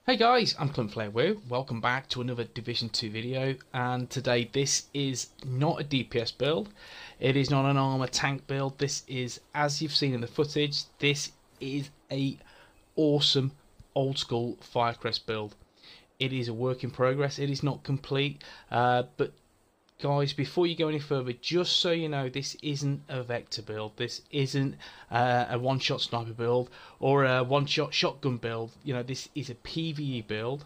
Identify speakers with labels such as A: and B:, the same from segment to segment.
A: Hey guys, I'm Clint. Welcome back to another Division 2 video, and today this is not a DPS build, it is not an armor tank build. This is, as you've seen in the footage, this is a awesome old school Firecrest build. It is a work in progress, it is not complete, but guys, before you go any further, just so you know, this isn't a vector build. This isn't a one-shot sniper build or a one-shot shotgun build. You know, this is a PvE build.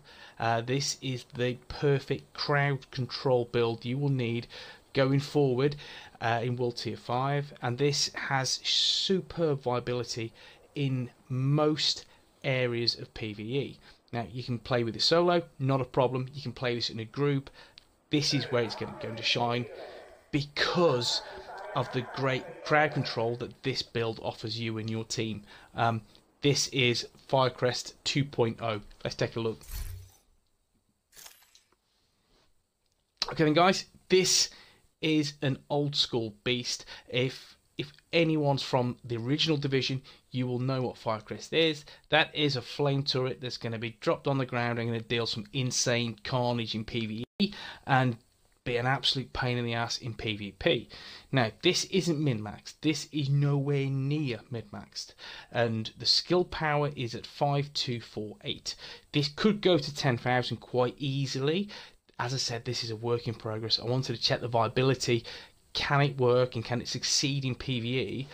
A: This is the perfect crowd control build you will need going forward in World Tier 5, and this has superb viability in most areas of PvE. Now, you can play with it solo, not a problem. You can play this in a group. This is where it's going to shine because of the great crowd control that this build offers you and your team. This is Firecrest 2.0. Let's take a look. Okay then guys, this is an old school beast. If anyone's from the original Division, you will know what Firecrest is. That is a flame turret that's going to be dropped on the ground and going to deal some insane carnage in PvE and be an absolute pain in the ass in PvP. Now, this isn't min-maxed. This is nowhere near mid-maxed. And the skill power is at 5248. This could go to 10,000 quite easily. As I said, this is a work in progress. I wanted to check the viability. Can it work and can it succeed in PvE?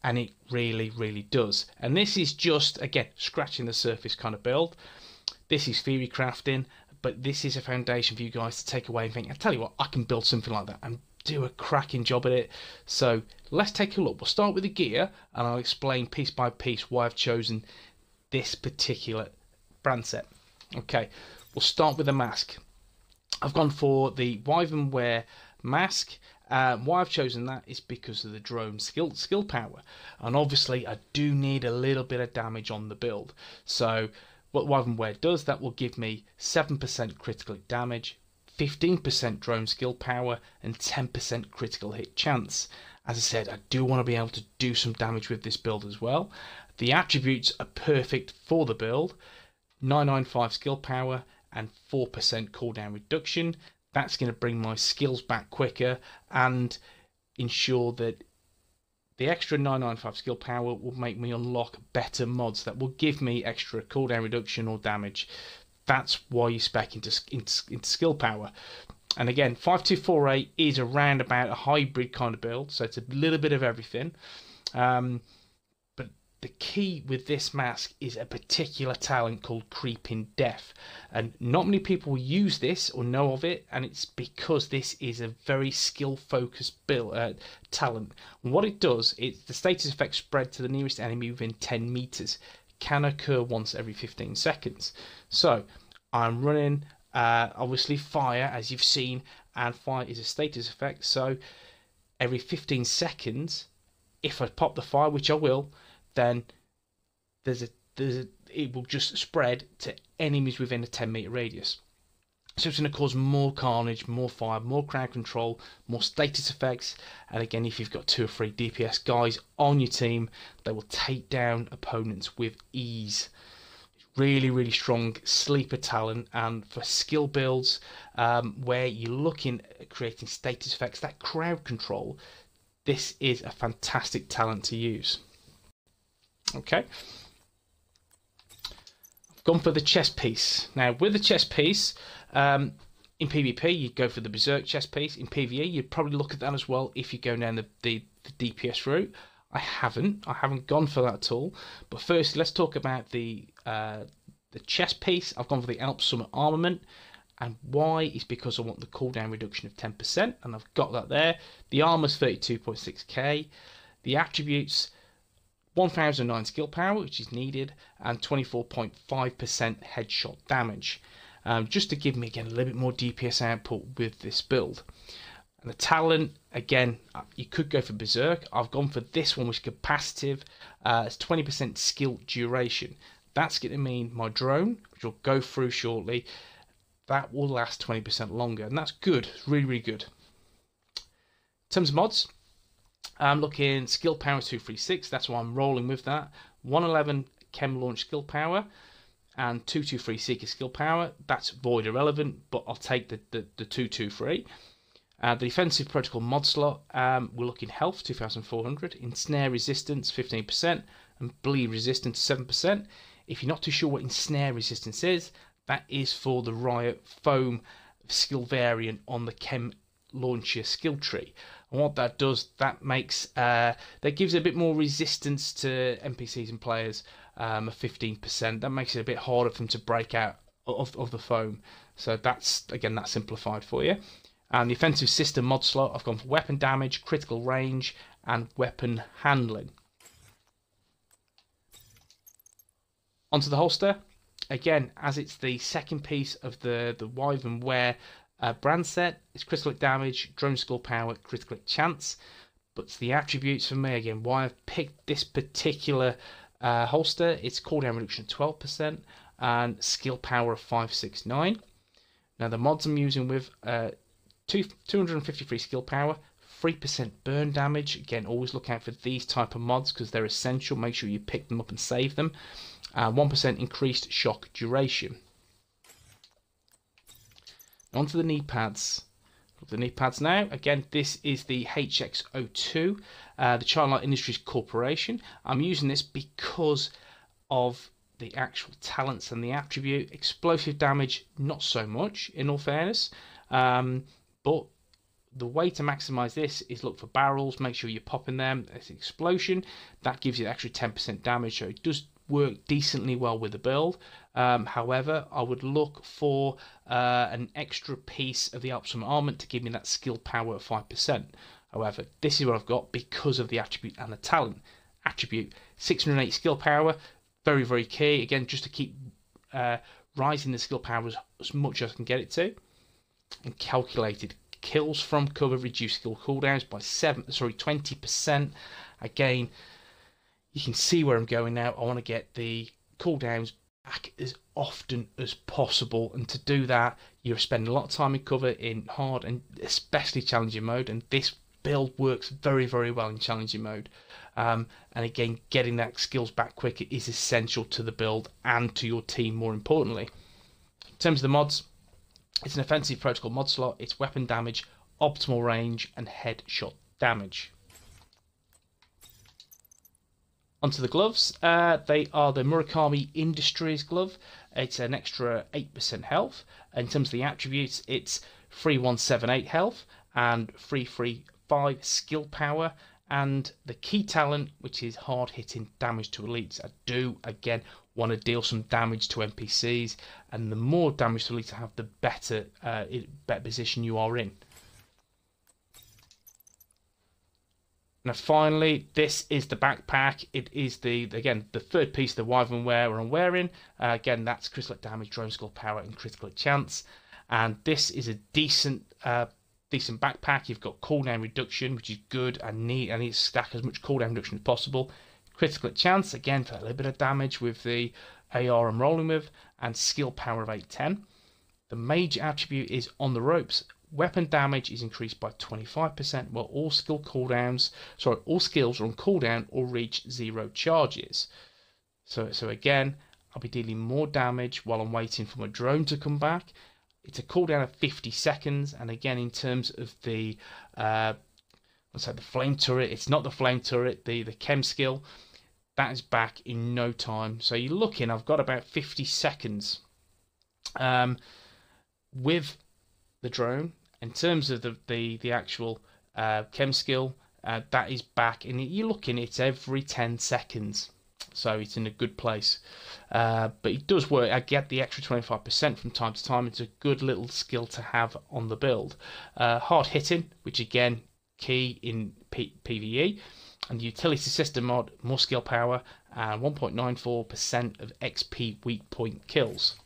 A: And it really, really does. And this is just, again, scratching the surface kind of build. This is theory crafting, but this is a foundation for you guys to take away and think, I tell you what, I can build something like that and do a cracking job at it. So let's take a look. We'll start with the gear and I'll explain piece by piece why I've chosen this particular brand set. Okay, we'll start with the mask. I've gone for the Wyvern mask. Why I've chosen that is because of the drone skill power, and obviously I do need a little bit of damage on the build. So what Wyvern does, that will give me 7% critical hit damage, 15% drone skill power, and 10% critical hit chance. As I said, I do want to be able to do some damage with this build as well. The attributes are perfect for the build: 995 skill power and 4% cooldown reduction. That's going to bring my skills back quicker and ensure that the extra 995 skill power will make me unlock better mods that will give me extra cooldown reduction or damage. That's why you spec into skill power. And again, 5248 is around about a hybrid kind of build, so it's a little bit of everything. But the key with this mask is a particular talent called Creeping Death, and not many people use this or know of it, and it's because this is a very skill focused build talent. And what it does is the status effect spread to the nearest enemy within 10 meters, can occur once every 15 seconds. So I'm running obviously fire, as you've seen, and fire is a status effect, so every 15 seconds if I pop the fire, which I will, then it will just spread to enemies within a 10-meter radius. So it's going to cause more carnage, more fire, more crowd control, more status effects, and again, if you've got 2 or 3 DPS guys on your team, they will take down opponents with ease. Really, really strong sleeper talent, and for skill builds where you're looking at creating status effects, that crowd control, this is a fantastic talent to use. Okay, I've gone for the chest piece. Now, with the chest piece, in PvP, you'd go for the Berserk chest piece. In PvE, you'd probably look at that as well if you're going down the DPS route. I haven't gone for that at all. But first, let's talk about the chest piece. I've gone for the Alp Summit Armament. And why is because I want the cooldown reduction of 10%, and I've got that there. The armor's 32.6k. The attributes, 1009 skill power, which is needed, and 24.5% headshot damage. Just to give me, again, a little bit more DPS output with this build. And the talent, again, you could go for Berserk. I've gone for this one, which is capacitive. It's 20% skill duration. That's going to mean my drone, which we'll go through shortly, that will last 20% longer, and that's good. It's really, really good. In terms of mods, I'm looking skill power 236. That's why I'm rolling with that. 111 chem launch skill power, and 223 Seeker skill power. That's void irrelevant, but I'll take the 223. The defensive protocol mod slot, we're looking health 2400, ensnare resistance 15%, and bleed resistance 7%. If you're not too sure what ensnare resistance is, that is for the Riot foam skill variant on the Chem Launcher skill tree. And what that does, that gives a bit more resistance to NPCs and players, of 15%. That makes it a bit harder for them to break out of the foam. So that's simplified for you. And the offensive system mod slot, I've gone for weapon damage, critical range, and weapon handling. Onto the holster. Again, as it's the second piece of the Wyvern Wear brand set, it's critical hit damage, drone skill power, critical hit chance. But it's the attributes for me, again, why I've picked this particular holster. It's cooldown reduction of 12% and skill power of 569. Now the mods I'm using with 253 skill power, 3% burn damage. Again, always look out for these type of mods because they're essential. Make sure you pick them up and save them. 1% increased shock duration. Onto the knee pads. The knee pads now. Again, this is the HX02, the Childlight Industries Corporation. I'm using this because of the actual talents and the attribute. Explosive damage, not so much, in all fairness. But the way to maximize this is look for barrels, make sure you're popping them. There's an explosion, that gives you the extra 10% damage, so it does work decently well with the build. However, I would look for an extra piece of the Optimum Armament to give me that skill power of 5%. However, this is what I've got because of the attribute and the talent. Attribute, 608 skill power, very, very key. Again, just to keep rising the skill power as much as I can get it to. And calculated kills from cover reduce skill cooldowns by 20%. Again, you can see where I'm going now. I want to get the cooldowns back as often as possible, and to do that you're spending a lot of time in cover in hard and especially challenging mode, and this build works very, very well in challenging mode. And again, getting that skills back quicker is essential to the build and to your team, more importantly. In terms of the mods, it's an offensive protocol mod slot. It's weapon damage, optimal range, and headshot damage. Onto the gloves. They are the Murakami Industries glove. It's an extra 8% health. In terms of the attributes, it's 3178 health and 335 skill power. And the key talent, which is hard hitting damage to elites. I do, again, want to deal some damage to NPCs, and the more damage to elites I have, the better position you are in. Now finally, this is the backpack. It is the third piece of the Wyvern Wear I'm wearing. Again, that's critical hit damage, drone skill power, and critical hit chance. And this is a decent backpack. You've got cooldown reduction, which is good. I need to stack as much cooldown reduction as possible. Critical hit chance, again, for a little bit of damage with the AR I'm rolling with, and skill power of 810. The major attribute is on the ropes. Weapon damage is increased by 25%, while all skills are on cooldown or reach 0 charges. So again, I'll be dealing more damage while I'm waiting for my drone to come back. It's a cooldown of 50 seconds, and again, in terms of the the flame turret, it's not the flame turret, the chem skill, that is back in no time. So you're looking, I've got about 50 seconds with the drone. In terms of the actual chem skill, that is back, and you're looking, it's every 10 seconds. So it's in a good place. But it does work. I get the extra 25% from time to time. It's a good little skill to have on the build. Hard hitting, which again, key in PvE. And the utility system mod, more skill power, and 1.94% of XP weak point kills.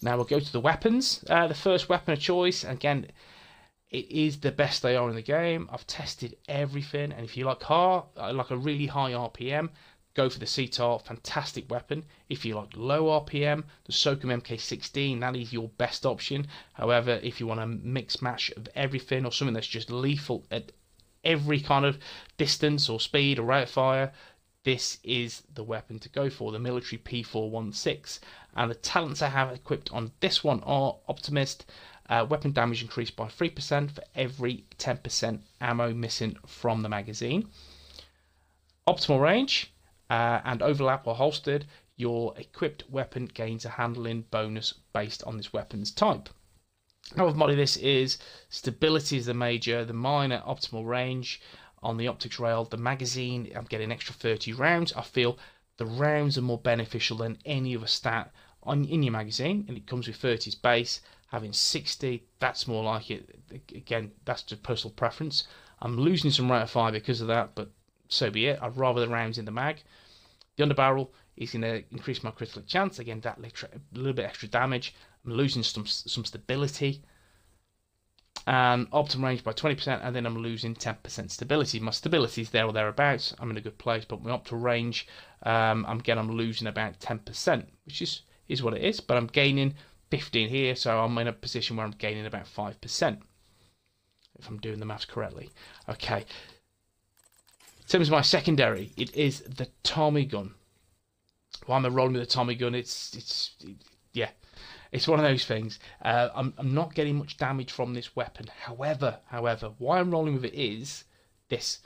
A: Now we'll go to the weapons. The first weapon of choice, again, it is the best they are in the game. I've tested everything, and if you like a really high RPM, go for the CTAR, fantastic weapon. If you like low RPM, the SOCOM MK16, that is your best option. However, if you want a mix mash of everything, or something that's just lethal at every kind of distance or speed or rate of fire, this is the weapon to go for, the military P416. And the talents I have equipped on this one are Optimist, weapon damage increased by 3% for every 10% ammo missing from the magazine. Optimal range and overlap or holstered, your equipped weapon gains a handling bonus based on this weapon's type. How I've modded this is stability is the major, the minor, optimal range. On the optics rail, the magazine, I'm getting an extra 30 rounds. I feel the rounds are more beneficial than any other stat in your magazine, and it comes with 30's base. Having 60, that's more like it. Again, that's just personal preference. I'm losing some rate of fire because of that, but so be it. I'd rather the rounds in the mag. The underbarrel is going to increase my critical chance. Again, that a little bit extra damage. I'm losing some stability. And optimum range by 20%, and then I'm losing 10% stability. My stability is there or thereabouts. I'm in a good place, but my optimal range, I'm losing about 10%, which is what it is. But I'm gaining 15 here, so I'm in a position where I'm gaining about 5%, if I'm doing the maths correctly. Okay. In terms of my secondary, it is the Tommy gun. Why am I rolling with the Tommy gun? Yeah. It's one of those things. I'm not getting much damage from this weapon. However, why I'm rolling with it is this.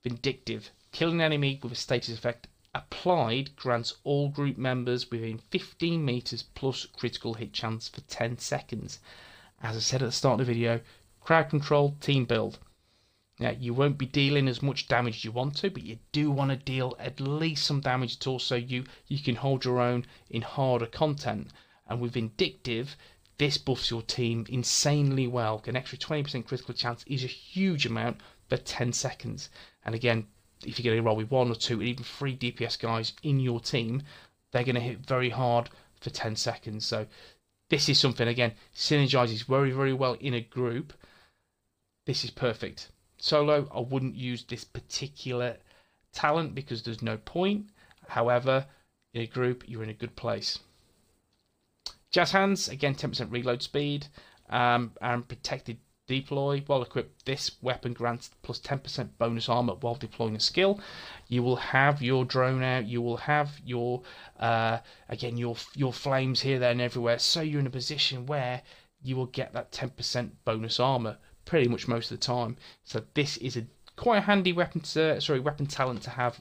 A: Vindictive. Killing an enemy with a status effect applied grants all group members within 15 meters plus critical hit chance for 10 seconds. As I said at the start of the video, crowd control, team build. Now, you won't be dealing as much damage as you want to, but you do want to deal at least some damage at all, so you can hold your own in harder content. And with Vindictive, this buffs your team insanely well. An extra 20% critical chance is a huge amount for 10 seconds. And again, if you're going to roll with 1 or 2 and even 3 DPS guys in your team, they're going to hit very hard for 10 seconds. So this is something, again, synergizes very, very well in a group. This is perfect. Solo, I wouldn't use this particular talent because there's no point. However, in a group, you're in a good place. Jazz Hands, again 10% reload speed and protected deploy. While equipped, this weapon grants plus 10% bonus armor while deploying a skill. You will have your drone out, you will have your again your flames here, there and everywhere, so you're in a position where you will get that 10% bonus armor pretty much most of the time. So this is quite a handy weapon talent to have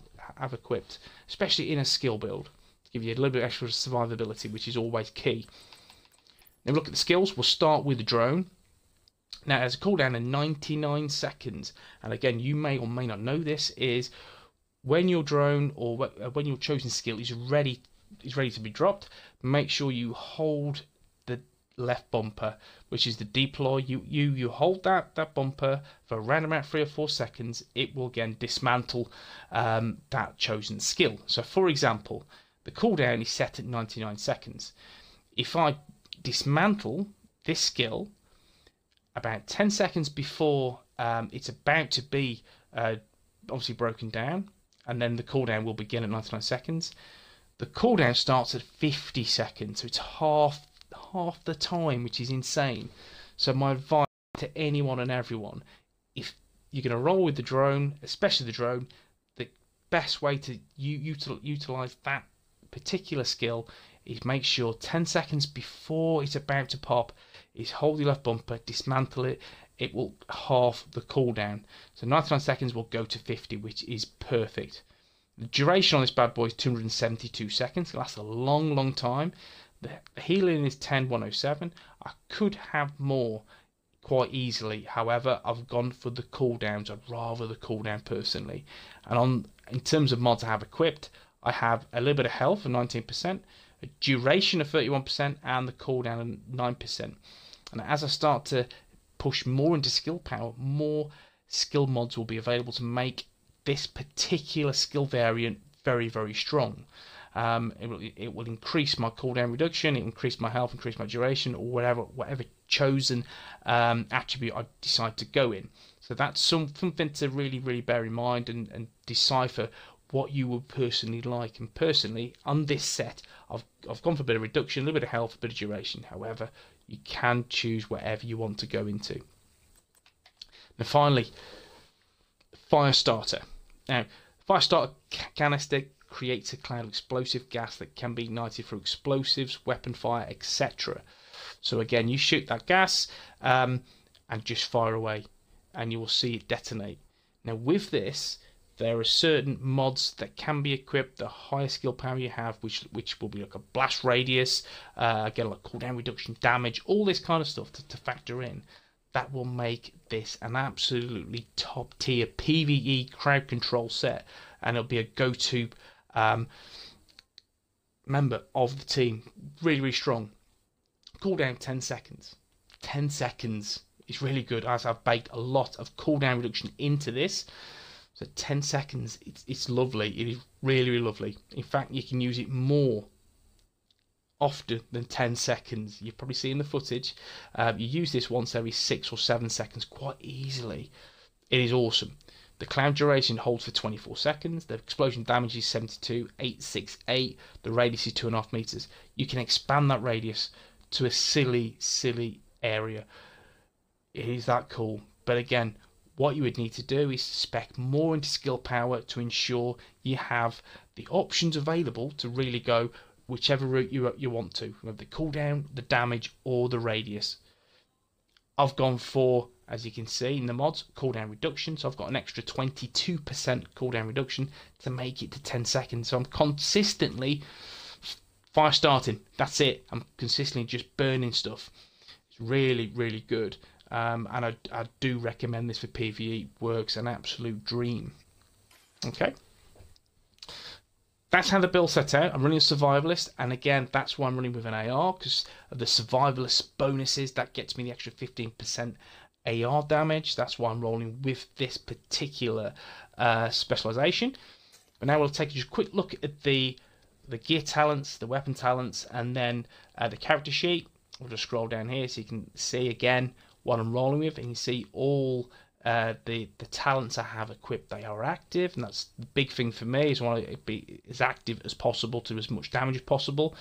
A: equipped, especially in a skill build. Give you a little bit of extra survivability, which is always key. Now look at the skills. We'll start with the drone. Now, as a cooldown of 99 seconds, and again, you may or may not know this, is when your drone or when your chosen skill is ready to be dropped, make sure you hold the left bumper, which is the deploy. You hold that bumper for around about 3 or 4 seconds. It will again dismantle that chosen skill. So, for example, the cooldown is set at 99 seconds. If I dismantle this skill about 10 seconds before it's about to be obviously broken down, and then the cooldown will begin at 99 seconds, the cooldown starts at 50 seconds, so it's half the time, which is insane. So my advice to anyone and everyone, if you're going to roll with the drone, especially the drone, the best way to utilize that particular skill is make sure 10 seconds before it's about to pop is hold your left bumper, dismantle it. It will halve the cooldown. So 99 seconds will go to 50, which is perfect. The duration on this bad boy is 272 seconds. It lasts a long time. The healing is 10,107. I could have more quite easily. However, I've gone for the cooldowns. I'd rather the cooldown personally. And in terms of mods I have equipped, I have a little bit of health of 19%, a duration of 31%, and the cooldown of 9%. And as I start to push more into skill power, more skill mods will be available to make this particular skill variant very, very strong. It will increase my cooldown reduction, it will increase my health, increase my duration, or whatever chosen attribute I decide to go in. So that's something to really, really bear in mind and decipher what you would personally like. And personally, on this set, I've gone for a bit of reduction, a little bit of health, a bit of duration. However, you can choose whatever you want to go into. Now finally, Firestarter. Now, Firestarter canister creates a cloud of explosive gas that can be ignited through explosives, weapon fire, etc. So again, you shoot that gas and just fire away, and you will see it detonate. Now with this, there are certain mods that can be equipped. The higher skill power you have, which will be like a blast radius, again like cooldown reduction, damage, all this kind of stuff to factor in. That will make this an absolutely top tier PvE crowd control set, and it'll be a go-to member of the team. Really, really strong. Cooldown 10 seconds. 10 seconds is really good, as I've baked a lot of cooldown reduction into this. So 10 seconds, it's lovely. It is really, really lovely. In fact, you can use it more often than 10 seconds. You've probably seen the footage. You use this once every 6 or 7 seconds quite easily. It is awesome. The cloud duration holds for 24 seconds. The explosion damage is 72,868. The radius is 2.5 meters. You can expand that radius to a silly, silly area. It is that cool. But again, what you would need to do is spec more into skill power to ensure you have the options available to really go whichever route you want to, whether the cooldown, the damage, or the radius. I've gone for, as you can see in the mods, cooldown reduction. So I've got an extra 22% cooldown reduction to make it to 10 seconds. So I'm consistently fire starting. That's it. I'm consistently just burning stuff. It's really, really good. And I do recommend this for PvE. Works an absolute dream. Okay. That's how the build set out. I'm running a survivalist, and again, that's why I'm running with an AR, because of the survivalist bonuses. That gets me the extra 15% AR damage. That's why I'm rolling with this particular specialization. But now we'll take just a quick look at the gear talents, the weapon talents, and then the character sheet. We'll just scroll down here so you can see again what I'm rolling with, and you see all the talents I have equipped. They are active, and that's the big thing for me, is I want it to be as active as possible to do as much damage as possible.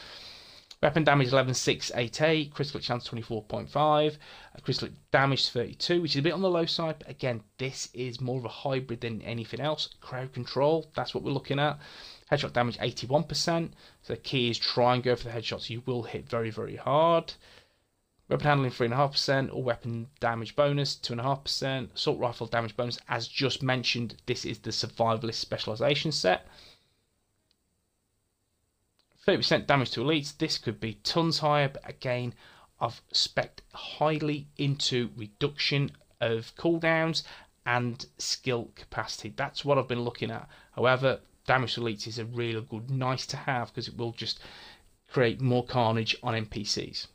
A: Weapon damage 11,688, critical chance 24.5, critical damage 32, which is a bit on the low side, but again, this is more of a hybrid than anything else. Crowd control, that's what we're looking at. Headshot damage 81%, so the key is try and go for the headshots you will hit very, very hard. Weapon handling 3.5%, or weapon damage bonus 2.5%, assault rifle damage bonus, as just mentioned, this is the survivalist specialization set. 30% damage to elites, this could be tons higher, but again, I've spec'd highly into reduction of cooldowns and skill capacity. That's what I've been looking at. However, damage to elites is a really good, nice to have, because it will just create more carnage on NPCs.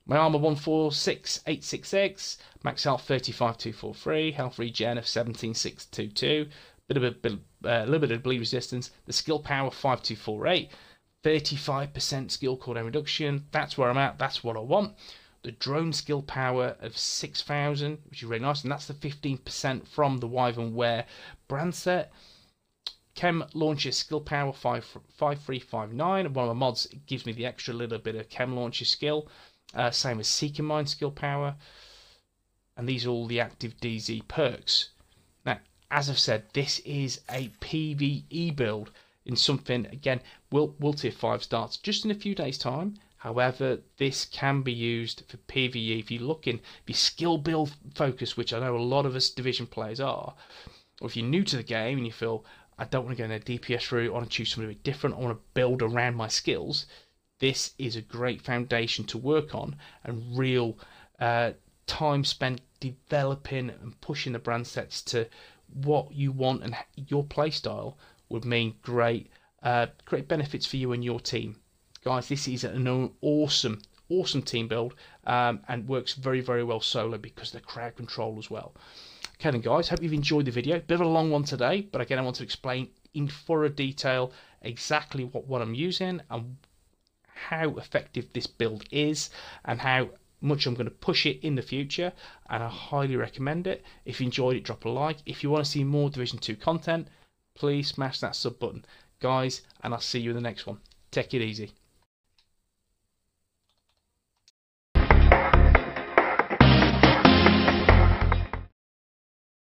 A: My armor 146,866, max health 35,243, health regen of 17,622, a little bit of bleed resistance. The skill power 5248, 35% skill cooldown reduction. That's where I'm at. That's what I want. The drone skill power of 6,000, which is really nice, and that's the 15% from the Wyvern Wear brand set. Chem launcher skill power 5359, and one of my mods gives me the extra little bit of chem launcher skill. Same as Seeker Mine skill power, and these are all the active DZ perks. Now, as I've said, this is a PvE build in something, again, will tier 5 starts just in a few days' time. However, this can be used for PvE if you're looking, if you're skill build focused, which I know a lot of us Division players are, or if you're new to the game and you feel, I don't want to go in a DPS route, I want to choose something a bit different, I want to build around my skills. This is a great foundation to work on, and real time spent developing and pushing the brand sets to what you want, and your playstyle would mean great benefits for you and your team. Guys, this is an awesome team build, and works very, very well solo because of the crowd control as well. Okay then guys, hope you've enjoyed the video. Bit of a long one today, but again, I want to explain in thorough detail exactly what I'm using and how effective this build is, and how much I'm going to push it in the future, and I highly recommend it. If you enjoyed it, drop a like. If you want to see more Division 2 content, please smash that sub button. Guys, and I'll see you in the next one. Take it easy.